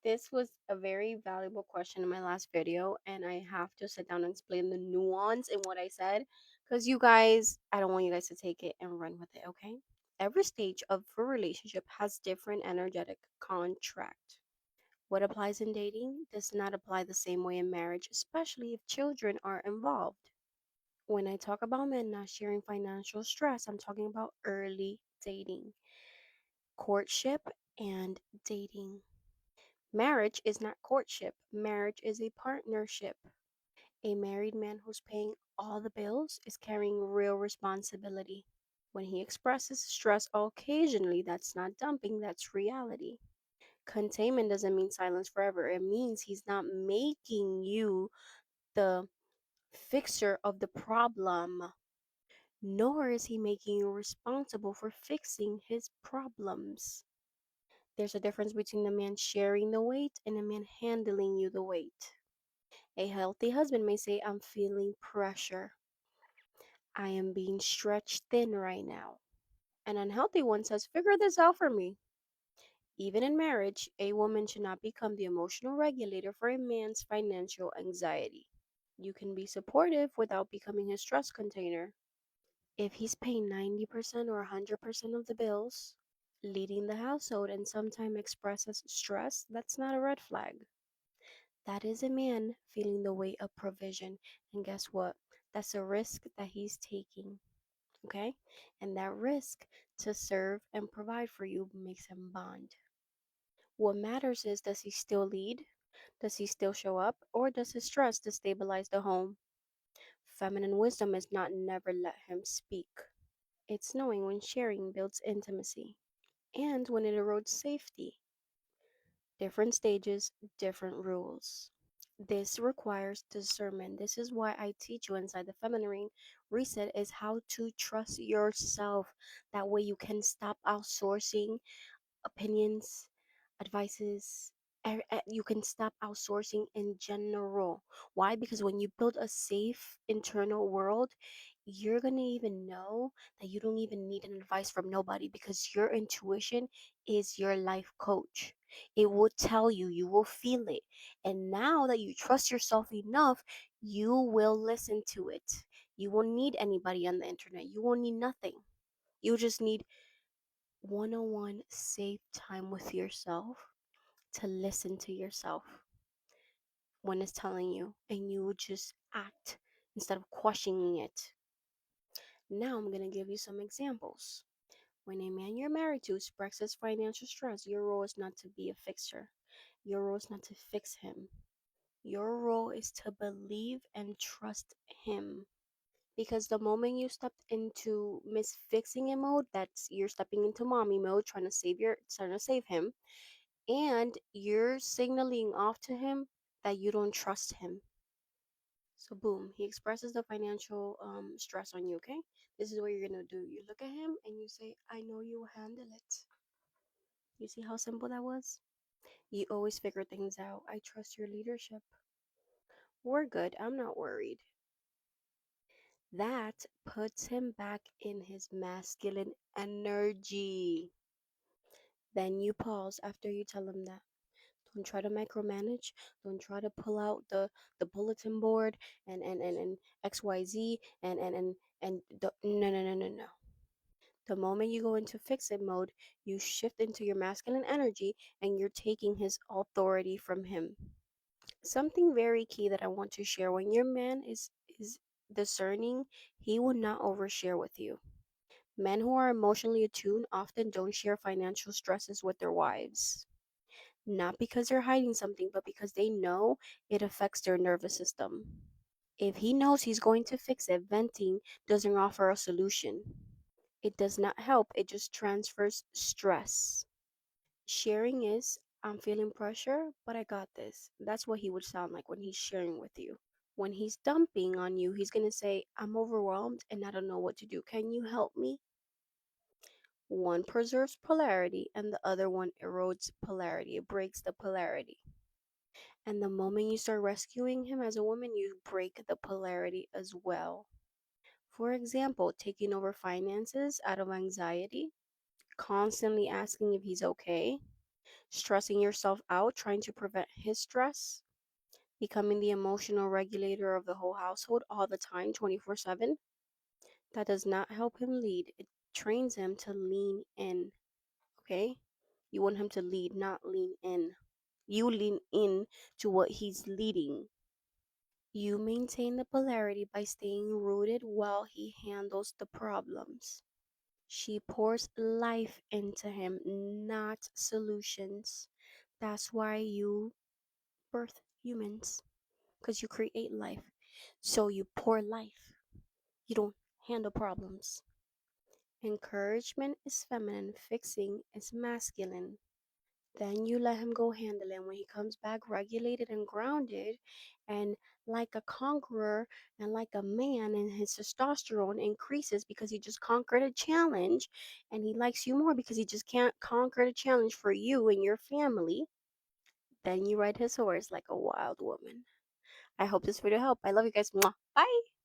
This was a very valuable question in my last video, and I have to sit down and explain the nuance in what I said because you guys, I don't want you guys to take it and run with it, okay? Every stage of a relationship has different energetic contract. What applies in dating does not apply the same way in marriage, especially if children are involved. When I talk about men not sharing financial stress, I'm talking about early dating, courtship, and dating. Marriage is not courtship, marriage is a partnership. A married man who's paying all the bills is carrying real responsibility. When he expresses stress occasionally, that's not dumping, that's reality. Containment doesn't mean silence forever, it means he's not making you the fixer of the problem, nor is he making you responsible for fixing his problems. There's a difference between a man sharing the weight and a man handling you the weight. A healthy husband may say, I'm feeling pressure. I am being stretched thin right now. An unhealthy one says, figure this out for me. Even in marriage, a woman should not become the emotional regulator for a man's financial anxiety. You can be supportive without becoming his stress container. If he's paying 90% or 100% of the bills, leading the household, and sometimes expresses stress, that's not a red flag. That is a man feeling the weight of provision. And guess what? That's a risk that he's taking. Okay? And that risk to serve and provide for you makes him bond. What matters is, does he still lead? Does he still show up? Or does his stress destabilize the home? Feminine wisdom is not never let him speak. It's knowing when sharing builds intimacy and when it erodes safety. Different stages, different rules. This requires discernment. This is why I teach you inside the feminine ring reset is how to trust yourself. That way you can stop outsourcing opinions, advices. You can stop outsourcing in general. Why? Because when you build a safe internal world, you're gonna even know that you don't even need an advice from nobody because your intuition is your life coach. It will tell you, you will feel it. And now that you trust yourself enough, you will listen to it. You won't need anybody on the internet. You won't need nothing. You just need one-on-one safe time with yourself to listen to yourself when it's telling you, and you would just act instead of questioning it. Now I'm gonna give you some examples. When a man you're married to expresses financial stress, your role is not to be a fixer. Your role is not to fix him. Your role is to believe and trust him. Because the moment you step into miss fixing it mode, that's you're stepping into mommy mode, trying to save him, and you're signaling off to him that you don't trust him. So boom, he expresses the financial stress on you. Okay, this is what you're gonna do. You look at him and you say, I know you will handle it. You see how simple that was? You always figure things out. I trust your leadership. We're good, I'm not worried. That puts him back in his masculine energy. Then you pause after you tell him that. Don't try to micromanage. Don't try to pull out the bulletin board and XYZ and no, no, no, no, no. The moment you go into fix it mode, you shift into your masculine energy and you're taking his authority from him. Something very key that I want to share: when your man is discerning, he will not overshare with you. Men who are emotionally attuned often don't share financial stresses with their wives. Not because they're hiding something, but because they know it affects their nervous system. If he knows he's going to fix it, venting doesn't offer a solution. It does not help, it just transfers stress. Sharing is, I'm feeling pressure, but I got this. That's what he would sound like when he's sharing with you. When he's dumping on you, he's going to say, I'm overwhelmed and I don't know what to do. Can you help me? One preserves polarity and the other one erodes polarity. It breaks the polarity. And the moment you start rescuing him as a woman, you break the polarity as well. For example, taking over finances out of anxiety, constantly asking if he's okay, stressing yourself out, trying to prevent his stress, becoming the emotional regulator of the whole household all the time, 24/7. That does not help him lead. It trains him to lean in, okay? You want him to lead, not lean in. You lean in to what he's leading. You maintain the polarity by staying rooted while he handles the problems. She pours life into him, not solutions. That's why you birth humans, because you create life. So you pour life. You don't handle problems. Encouragement is feminine, fixing is masculine. Then you let him go handle it. When he comes back regulated and grounded and like a conqueror and like a man, and his testosterone increases because he just conquered a challenge, and he likes you more because he just can't conquer the challenge for you and your family, then you ride his horse like a wild woman. I hope this video helped. I love you guys. Mwah. Bye.